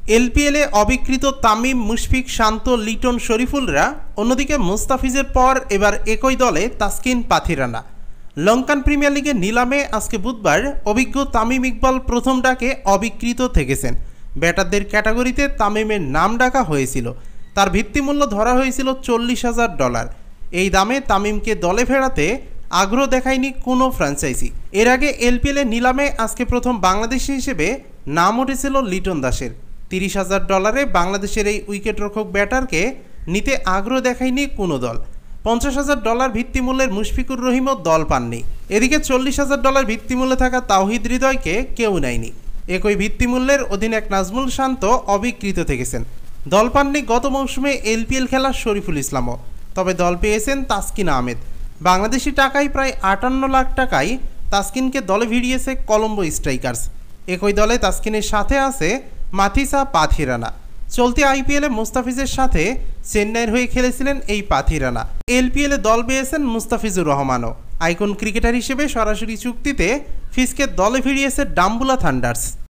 এলপিএলে অবিকৃত তামিম, মুশফিক, শান্ত, লিটন, শরীফুলরা, অন্যদিকে মুস্তাফিজের পর এবার একই দলে তাসকিন, পাথিরানা। লঙ্কান প্রিমিয়ার লিগের নিলামে আজকে বুধবার অভিজ্ঞ তামিম ইকবাল প্রথম ডাকে অবিকৃত থেকেছেন। ব্যাটারদের ক্যাটাগরিতে তামিমের নাম ডাকা হয়েছিল। তার ভিত্তিমূল্য ধরা হয়েছিল $40,000। এই দামে তামিমকে দলে ফেরাতে আগ্রহ দেখায়নি কোনো ফ্র্যাঞ্চাইজি। এর আগে এলপিএলের নিলামে আজকে প্রথম বাংলাদেশি হিসেবে নাম উঠেছিল লিটন দাসের। $30,000 বাংলাদেশের এই উইকেটরক্ষক ব্যাটারকে নিতে আগ্রহ দেখায়নি কোনো দল। $50,000 ভিত্তিমূল্যের মুশফিকুর রহিমও দল পাননি। এদিকে $40,000 ভিত্তিমূল্যে থাকা তাওহিদ হৃদয়কে কেউ নেয়নি। একই ভিত্তিমূল্যের অধিনায়ক নাজমুল শান্ত অবিকৃত থেকেছেন। দল পাননি গত মৌসুমে এলপিএল খেলা শরীফুল ইসলামও, তবে দল পেয়েছেন তাসকিন আহমেদ। বাংলাদেশি টাকায় প্রায় 58 লাখ টাকায় তাসকিনকে দলে ভিড়িয়েছে কলম্বো স্ট্রাইকার্স। একই দলে তাসকিনের সাথে আছে মাথিসা, পাথিরানা। চলতি আইপিএলে মুস্তাফিজের সাথে চেন্নাইয়ের হয়ে খেলেছিলেন এই পাথিরানা। এলপিএলে দল পেয়েছেন মুস্তাফিজুর রহমানও। আইকন ক্রিকেটার হিসেবে সরাসরি চুক্তিতে ফিজকে দলে ফিরিয়েছে ডাম্বুলা থান্ডার্স।